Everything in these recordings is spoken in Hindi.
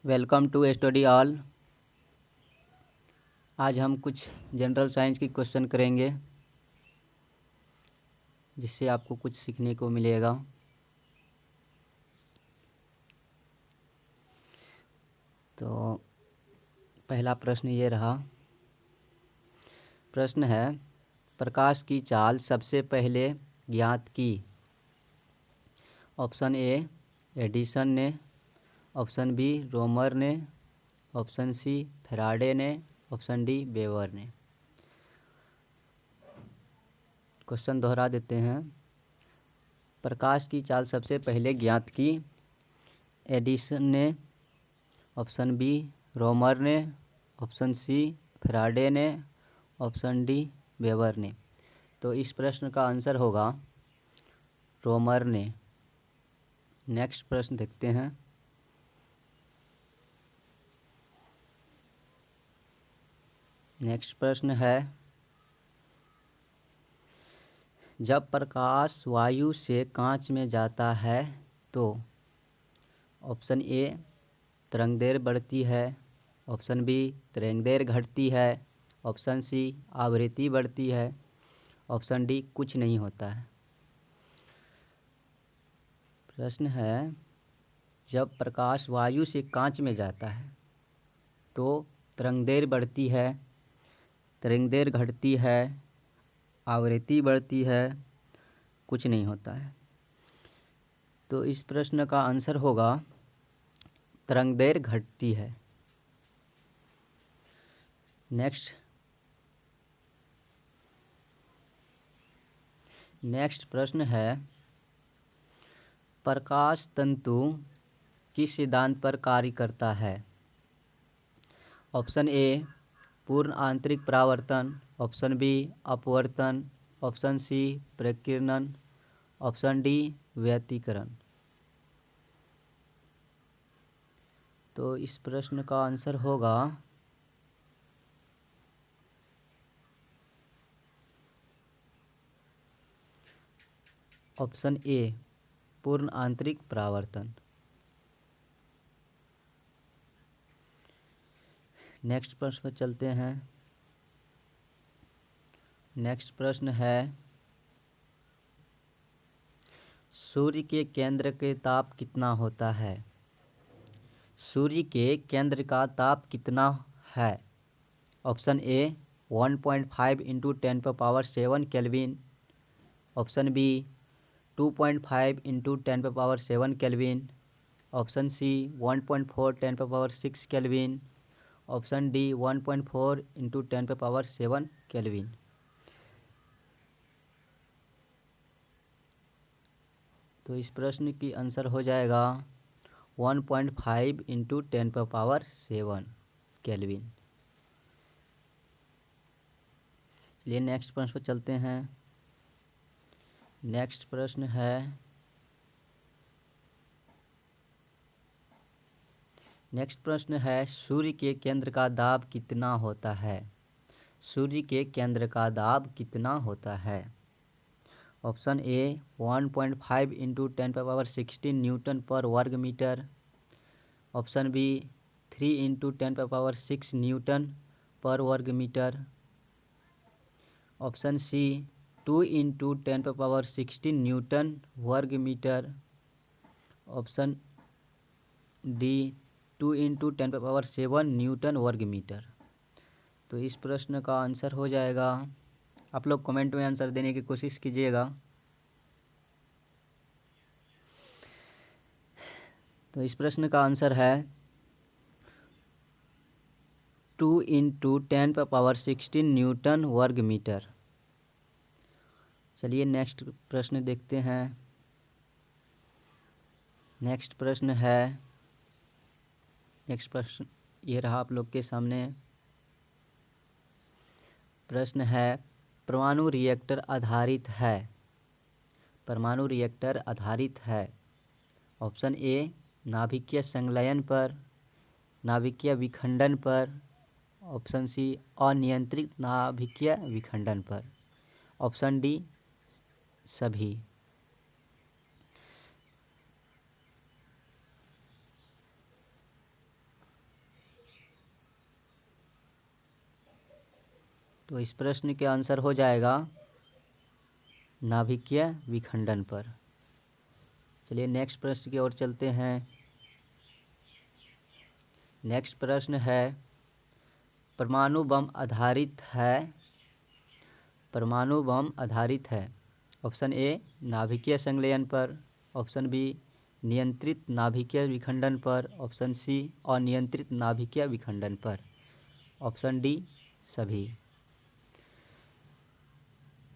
Welcome to study all. आज हम कुछ जनरल साइंस की क्वेश्चन करेंगे जिससे आपको कुछ सीखने को मिलेगा। तो पहला प्रश्न ये रहा। प्रश्न है, प्रकाश की चाल सबसे पहले ज्ञात की। ऑप्शन ए एडिसन ने, ऑप्शन बी रोमर ने, ऑप्शन सी फैराडे ने, ऑप्शन डी वेबर ने। क्वेश्चन दोहरा देते हैं। प्रकाश की चाल सबसे पहले ज्ञात की एडिसन ने, ऑप्शन बी रोमर ने, ऑप्शन सी फैराडे ने, ऑप्शन डी वेबर ने। तो इस प्रश्न का आंसर होगा रोमर ने। नेक्स्ट प्रश्न देखते हैं। नेक्स्ट प्रश्न है, जब प्रकाश वायु से कांच में जाता है तो ऑप्शन ए तरंगदैर्घ्य बढ़ती है, ऑप्शन बी तरंगदैर्घ्य घटती है, ऑप्शन सी आवृत्ति बढ़ती है, ऑप्शन डी कुछ नहीं होता है। प्रश्न है, जब प्रकाश वायु से कांच में जाता है तो तरंगदैर्घ्य बढ़ती है, तरंगदैर्घ्य घटती है, आवृत्ति बढ़ती है, कुछ नहीं होता है। तो इस प्रश्न का आंसर होगा तरंगदैर्घ्य घटती है। नेक्स्ट प्रश्न है, प्रकाश तंतु किस सिद्धांत पर कार्य करता है। ऑप्शन ए पूर्ण आंतरिक परावर्तन, ऑप्शन बी अपवर्तन, ऑप्शन सी प्रकीर्णन, ऑप्शन डी व्यतिकरण। तो इस प्रश्न का आंसर होगा ऑप्शन ए पूर्ण आंतरिक परावर्तन। नेक्स्ट प्रश्न पर चलते हैं। नेक्स्ट प्रश्न है, सूर्य के केंद्र के ताप कितना होता है। सूर्य के केंद्र का ताप कितना है। Option a 1.5 into 10⁻7 kelvin, option b 2.5 into 10⁻7 kelvin, option c 1.4 10⁻6 kelvin, option d 1.4 into 10⁻7 kelvin. तो इस प्रश्न की आंसर हो जाएगा 1.5 इंटू 10⁻7 केल्विन। चलिए नेक्स्ट प्रश्न पर चलते हैं। नेक्स्ट प्रश्न है, सूर्य के केंद्र का दाब कितना होता है। सूर्य के केंद्र का दाब कितना होता है। ऑप्शन ए 1.5 इंटू 10⁻16 न्यूटन पर वर्ग metre, option B 3 into 10⁻6 newton पर वर्ग metre, option C 2 into 10⁻16 newton वर्ग metre, option D 2 into 10⁻7 newton वर्ग मीटर। तो इस प्रश्न का आंसर हो जाएगा, आप लोग कमेंट में आंसर देने की कोशिश कीजिएगा। तो इस प्रश्न का आंसर है 2 इंटू 10⁻16 न्यूटन वर्ग मीटर। चलिए नेक्स्ट प्रश्न देखते हैं। नेक्स्ट प्रश्न ये रहा आप लोग के सामने। प्रश्न है, परमाणु रिएक्टर आधारित है। परमाणु रिएक्टर आधारित है। ऑप्शन ए नाभिकीय संलयन पर, नाभिकीय विखंडन पर, ऑप्शन सी अनियंत्रित नाभिकीय विखंडन पर, ऑप्शन डी सभी। तो इस प्रश्न के आंसर हो जाएगा नाभिकीय विखंडन पर। चलिए नेक्स्ट प्रश्न की ओर चलते हैं। नेक्स्ट प्रश्न है परमाणु बम आधारित है। परमाणु बम आधारित है। ऑप्शन ए नाभिकीय संलयन पर, ऑप्शन बी नियंत्रित नाभिकीय विखंडन पर, ऑप्शन सी अनियंत्रित नाभिकीय विखंडन पर, ऑप्शन डी सभी।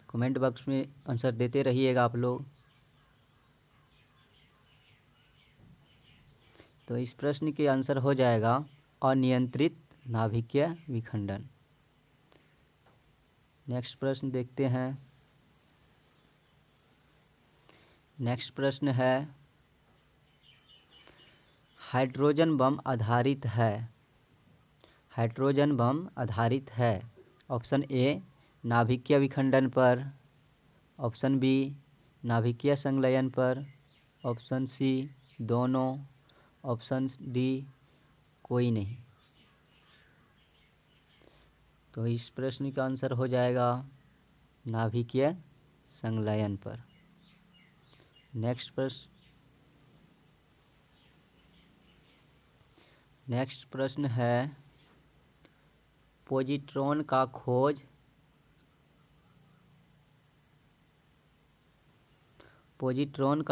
कमेंट बॉक्स में आंसर देते रहिएगा आप लोग। तो इस प्रश्न के आंसर हो जाएगा अनियंत्रित नाभिकीय विखंडन। नेक्स्ट प्रश्न देखते हैं। नेक्स्ट प्रश्न है हाइड्रोजन बम आधारित है। हाइड्रोजन बम आधारित है। ऑप्शन ए नाभिकीय विखंडन पर, ऑप्शन बी नाभिकीय संलयन पर, ऑप्शन सी दोनों, ऑप्शन डी कोई नहीं। तो इस प्रश्न का आंसर हो जाएगा नाभिकीय संलयन पर। नेक्स्ट प्रश्न है पॉजिट्रॉन का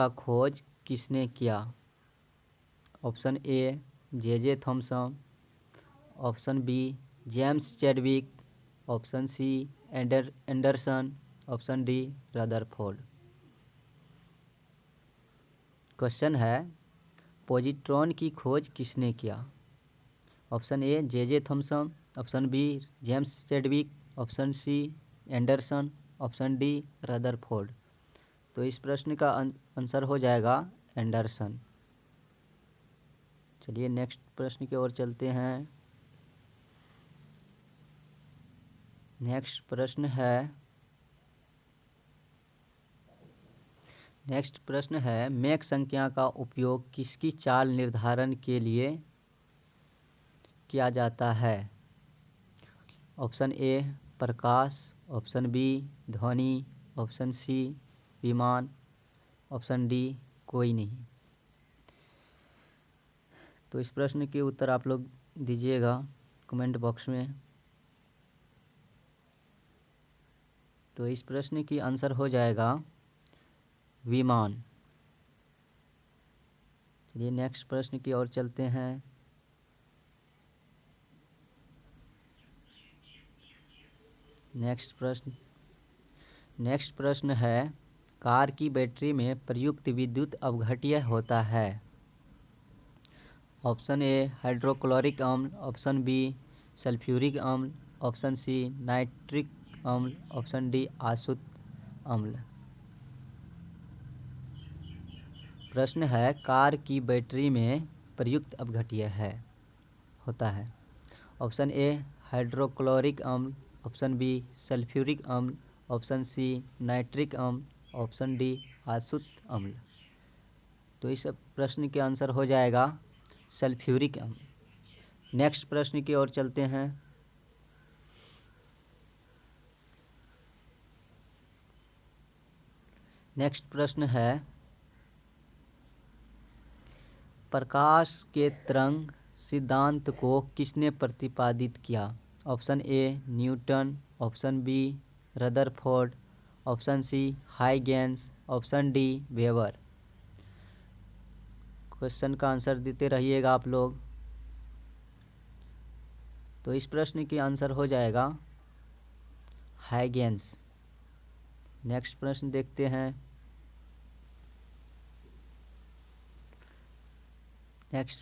खोज किसने किया। Option a J Thomson, option b James Chadwick, option c Anderson, option d Rutherford. Question है पॉजिट्रॉन की खोज किसने किया। Option a J Thomson, option b James Chadwick, option c Anderson, option d Rutherford. तो इस प्रश्न का आंसर हो जाएगा एंडरसन। चलिए नेक्स्ट प्रश्न की ओर चलते हैं। नेक्स्ट प्रश्न है मैक संख्या का उपयोग किसकी चाल निर्धारण के लिए किया जाता है। ऑप्शन ए प्रकाश, ऑप्शन बी ध्वनि, ऑप्शन सी विमान, ऑप्शन डी कोई नहीं। तो इस प्रश्न के उत्तर आप लोग दीजिएगा कमेंट बॉक्स में। तो इस प्रश्न की आंसर हो जाएगा विमान। चलिए नेक्स्ट प्रश्न की ओर चलते हैं। नेक्स्ट प्रश्न है कार की बैटरी में प्रयुक्त विद्युत अपघट्य होता है। ऑप्शन ए हाइड्रोक्लोरिक अम्ल, ऑप्शन बी सल्फ्यूरिक अम्ल, ऑप्शन सी नाइट्रिक अम्ल, ऑप्शन डी आसुत अम्ल। प्रश्न है कार की बैटरी में प्रयुक्त अपघट्य होता है। ऑप्शन ए हाइड्रोक्लोरिक अम्ल, ऑप्शन बी सल्फ्यूरिक अम्ल, ऑप्शन सी नाइट्रिक अम्ल, ऑप्शन डी आसुत अम्ल। तो इस प्रश्न के आंसर हो जाएगा सल्फ्यूरिक अम्ल। नेक्स्ट प्रश्न की ओर चलते हैं। नेक्स्ट प्रश्न है प्रकाश के तरंग सिद्धांत को किसने प्रतिपादित किया। Option a Newton, option b Rutherford, option c Huygens, option d Weber. Question का आंसर देते रहिएगा आप लोग। तो इस प्रश्न की आंसर हो जाएगा हाइगेंस। नेक्स्ट प्रश्न देखते हैं। नेक्स्ट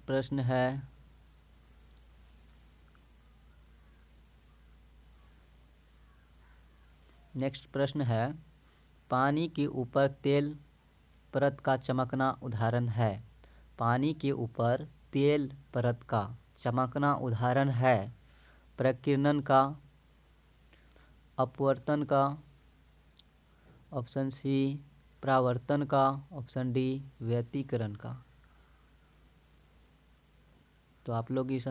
प्रश्न है पानी के ऊपर तेल परत का चमकना उदाहरण है। पानी के ऊपर तेल परत का चमकना उदाहरण है प्रकीर्णन का, अपवर्तन का, ऑप्शन सी परावर्तन का, ऑप्शन डी व्यतिकरण का। तो आप लोग इस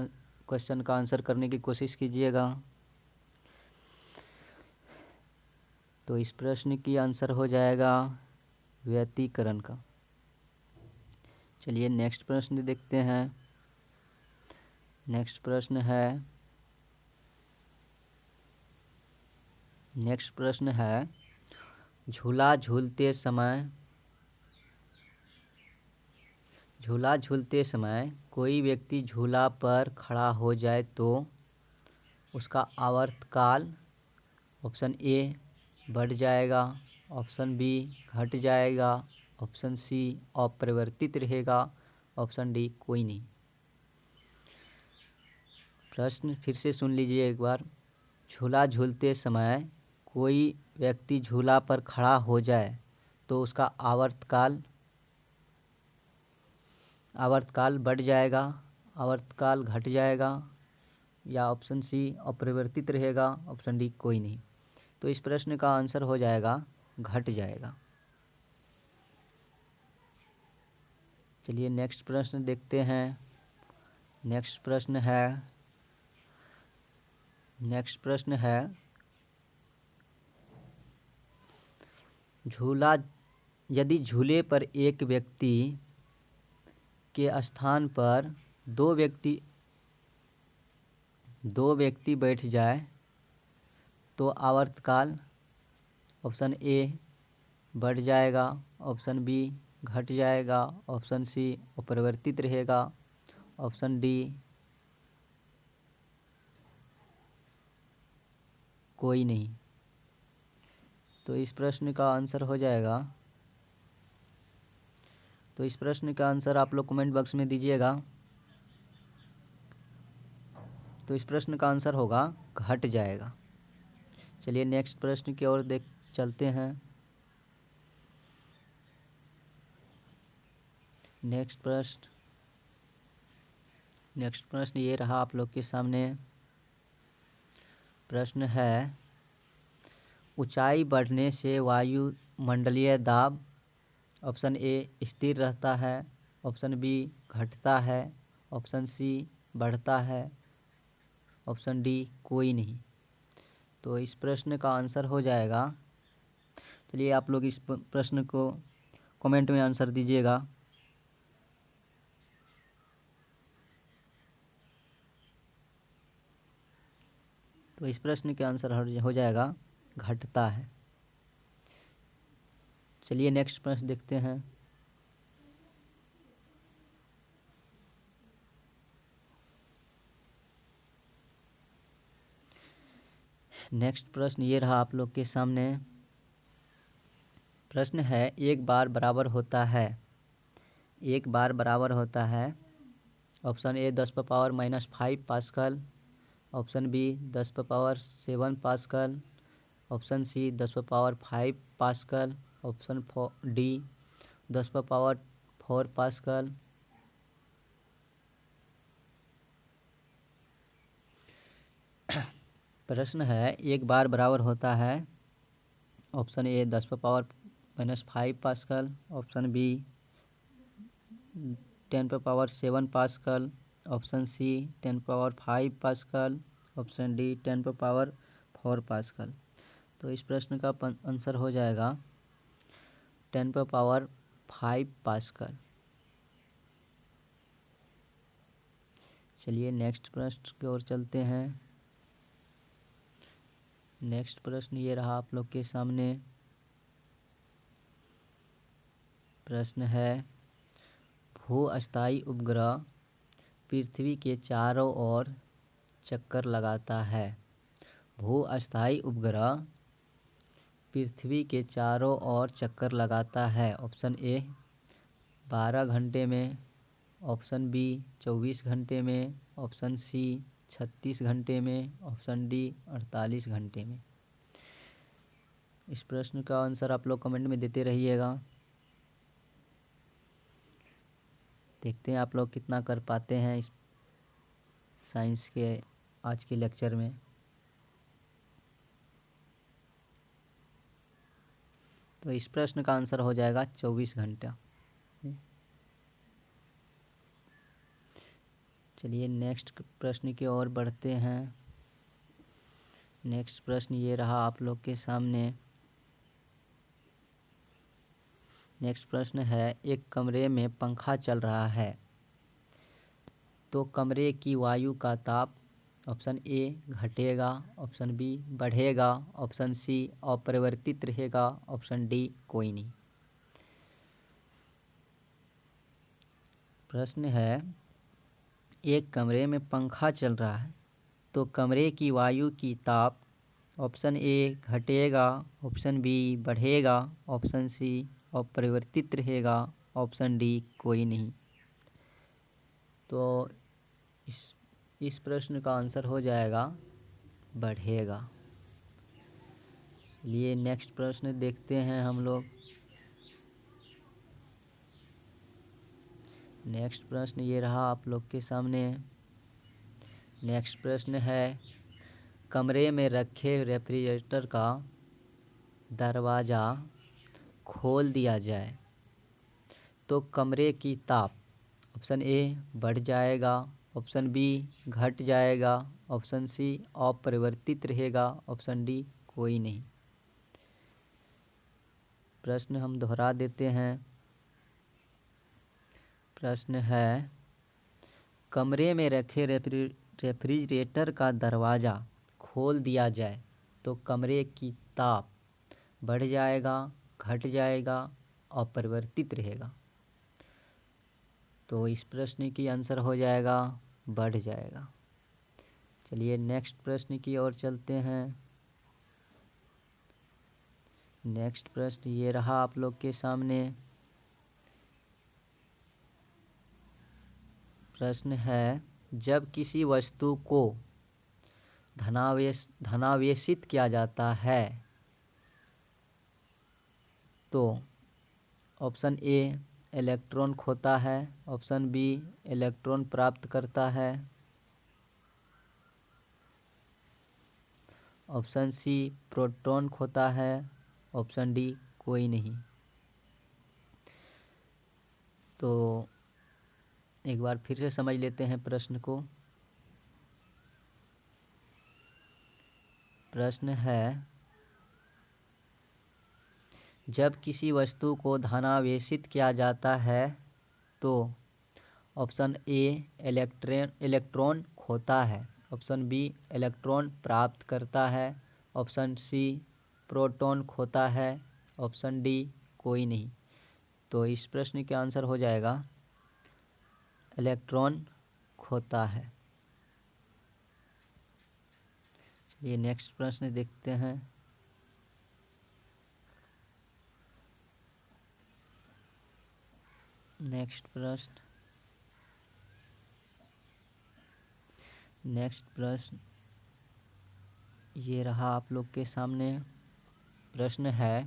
क्वेश्चन का आंसर करने की कोशिश कीजिएगा। तो इस प्रश्न की आंसर हो जाएगा व्यतिकरण का। चलिए नेक्स्ट प्रश्न देखते हैं। नेक्स्ट प्रश्न है झूला झूलते समय कोई व्यक्ति झूला पर खड़ा हो जाए तो उसका आवर्तकाल ऑप्शन ए बढ़ जाएगा, ऑप्शन बी घट जाएगा, ऑप्शन सी अपरिवर्तित रहेगा, ऑप्शन डी कोई नहीं। प्रश्न फिर से सुन लीजिए एक बार। झूला झूलते समय कोई व्यक्ति झूला पर खड़ा हो जाए तो उसका आवर्तकाल बढ़ जाएगा, आवर्तकाल घट जाएगा, या ऑप्शन सी अपरिवर्तित रहेगा, ऑप्शन डी कोई नहीं। तो इस प्रश्न का आंसर हो जाएगा घट जाएगा। चलिए नेक्स्ट प्रश्न देखते हैं। नेक्स्ट प्रश्न है यदि झूले पर एक व्यक्ति के स्थान पर दो व्यक्ति बैठ जाए तो आवर्तकाल ऑप्शन ए बढ़ जाएगा, ऑप्शन बी घट जाएगा, ऑप्शन सी अपरिवर्तित रहेगा, ऑप्शन डी कोई नहीं। तो इस प्रश्न का आंसर हो जाएगा, तो इस प्रश्न का आंसर आप लोग कमेंट बॉक्स में दीजिएगा। तो इस प्रश्न का आंसर होगा घट जाएगा। चलिए नेक्स्ट प्रश्न की ओर चलते हैं। नेक्स्ट प्रश्न ये रहा आप लोग के सामने। प्रश्न है ऊंचाई बढ़ने से वायुमंडलीय दाब ऑप्शन ए स्थिर रहता है, ऑप्शन बी घटता है, ऑप्शन सी बढ़ता है, ऑप्शन डी कोई नहीं। तो इस प्रश्न का आंसर हो जाएगा, चलिए आप लोग इस प्रश्न को कमेंट में आंसर दीजिएगा। तो इस प्रश्न के आंसर हो जाएगा घटता है। चलिए नेक्स्ट प्रश्न देखते हैं। नेक्स्ट प्रश्न ये रहा आप लोग के सामने। प्रश्न है एक बार बराबर होता है option a 10⁻⁻5 pascal, option b 10⁻7 pascal, option c 10⁻5 pascal, option d 10⁻4 pascal. प्रश्न है एक बार बराबर होता है option a 10⁻⁻5 pascal, option b 10⁻7 pascal, option c 10⁻5 pascal, option d 10⁻4 pascal. तो इस प्रश्न का आंसर हो जाएगा 10⁻5 पास्कल। चलिए नेक्स्ट प्रश्न की ओर चलते हैं। नेक्स्ट प्रश्न ये रहा आप लोग के सामने। प्रश्न है भू-अस्थायी उपग्रह पृथ्वी के चारों ओर चक्कर लगाता है। भू-अस्थायी उपग्रह पृथ्वी के चारों ओर चक्कर लगाता है। ऑप्शन ए 12 घंटे में, ऑप्शन बी 24 घंटे में, ऑप्शन सी 36 घंटे में, ऑप्शन डी 48 घंटे में। इस प्रश्न का आंसर आप लोग कमेंट में देते रहिएगा। देखते हैं आप लोग कितना कर पाते हैं इस साइंस के आज के लेक्चर में। तो इस प्रश्न का आंसर हो जाएगा 24 घंटा। चलिए नेक्स्ट प्रश्न की ओर बढ़ते हैं। नेक्स्ट प्रश्न ये रहा आप लोग के सामने। नेक्स्ट प्रश्न है, एक कमरे में पंखा चल रहा है तो कमरे की वायु का ताप ऑप्शन ए घटेगा, ऑप्शन बी बढ़ेगा, ऑप्शन सी अपरिवर्तित रहेगा, ऑप्शन डी कोई नहीं। प्रश्न है, एक कमरे में पंखा चल रहा है तो कमरे की वायु की ताप ऑप्शन ए घटेगा, ऑप्शन बी बढ़ेगा, ऑप्शन सी अपरिवर्तित रहेगा, ऑप्शन डी कोई नहीं। तो इस प्रश्न का आंसर हो जाएगा बढ़ेगा। लिए नेक्स्ट प्रश्न देखते हैं हम लोग। नेक्स्ट प्रश्न ये रहा आप लोग के सामने। नेक्स्ट प्रश्न है, कमरे में रखे रेफ्रिजरेटर का दरवाज़ा खोल दिया जाए तो कमरे की ताप ऑप्शन ए बढ़ जाएगा, ऑप्शन बी घट जाएगा, ऑप्शन सी अपरिवर्तित रहेगा, ऑप्शन डी कोई नहीं। प्रश्न हम दोहरा देते हैं। प्रश्न है, कमरे में रखे रेफ्रिजरेटर का दरवाज़ा खोल दिया जाए तो कमरे की ताप बढ़ जाएगा, घट जाएगा, अपरिवर्तित रहेगा। तो इस प्रश्न की आंसर हो जाएगा बढ़ जाएगा। चलिए नेक्स्ट प्रश्न की ओर चलते हैं। नेक्स्ट प्रश्न ये रहा आप लोग के सामने। प्रश्न है, जब किसी वस्तु को धनावेशित किया जाता है तो ऑप्शन ए इलेक्ट्रॉन खोता है, ऑप्शन बी इलेक्ट्रॉन प्राप्त करता है, ऑप्शन सी प्रोटॉन खोता है, ऑप्शन डी कोई नहीं। तो एक बार फिर से समझ लेते हैं प्रश्न को। प्रश्न है, जब किसी वस्तु को धनावेशित किया जाता है तो ऑप्शन ए इलेक्ट्रॉन खोता है, ऑप्शन बी इलेक्ट्रॉन प्राप्त करता है, ऑप्शन सी प्रोटॉन खोता है, ऑप्शन डी कोई नहीं। तो इस प्रश्न का आंसर हो जाएगा इलेक्ट्रॉन खोता है। चलिए नेक्स्ट प्रश्न देखते हैं। नेक्स्ट प्रश्न ये रहा आप लोग के सामने। प्रश्न है,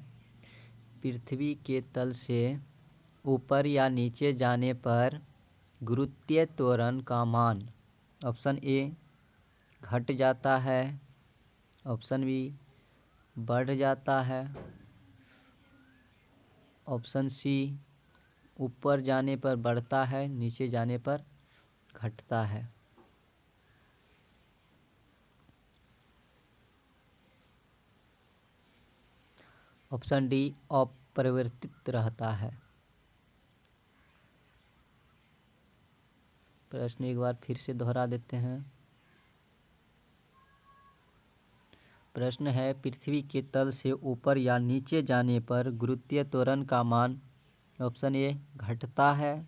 पृथ्वी के तल से ऊपर या नीचे जाने पर गुरुत्वीय त्वरण का मान ऑप्शन ए घट जाता है, ऑप्शन बी बढ़ जाता है, ऑप्शन सी ऊपर जाने पर बढ़ता है, नीचे जाने पर घटता है। ऑप्शन डी अपरिवर्तित रहता है। प्रश्न एक बार फिर से दोहरा देते हैं। प्रश्न है, पृथ्वी के तल से ऊपर या नीचे जाने पर गुरुत्वीय त्वरण का मान ऑप्शन ए घटता है,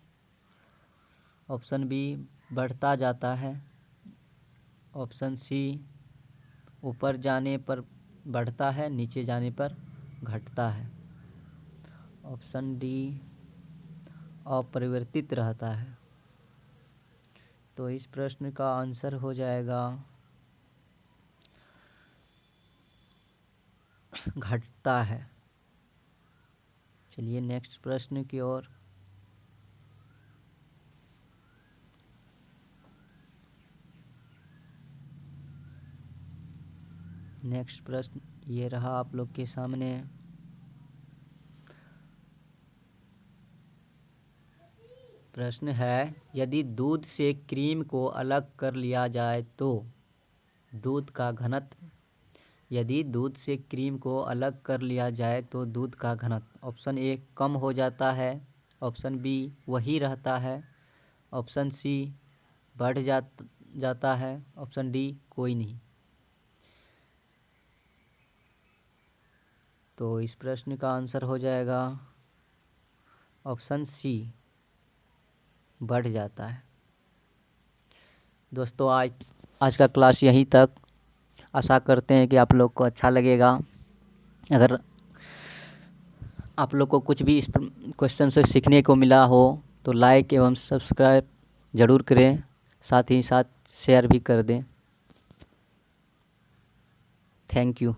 ऑप्शन बी बढ़ता जाता है, ऑप्शन सी ऊपर जाने पर बढ़ता है, नीचे जाने पर घटता है, ऑप्शन डी अपरिवर्तित रहता है। तो इस प्रश्न का आंसर हो जाएगा घटता है। चलिए नेक्स्ट प्रश्न की ओर। नेक्स्ट प्रश्न ये रहा आप लोग के सामने। प्रश्न है, यदि दूध से क्रीम को अलग कर लिया जाए तो दूध का घनत्व यदि दूध से क्रीम को अलग कर लिया जाए तो दूध का घनत्व ऑप्शन ए कम हो जाता है, ऑप्शन बी वही रहता है, ऑप्शन सी बढ़ जाता है, ऑप्शन डी कोई नहीं। तो इस प्रश्न का आंसर हो जाएगा ऑप्शन सी, बढ़ जाता है। दोस्तों आज का क्लास यहीं तक। आशा करते हैं कि आप लोग को अच्छा लगेगा। अगर आप लोग को कुछ भी इस क्वेश्चन से सीखने को मिला हो तो लाइक एवं सब्सक्राइब ज़रूर करें, साथ ही साथ शेयर भी कर दें। Thank you.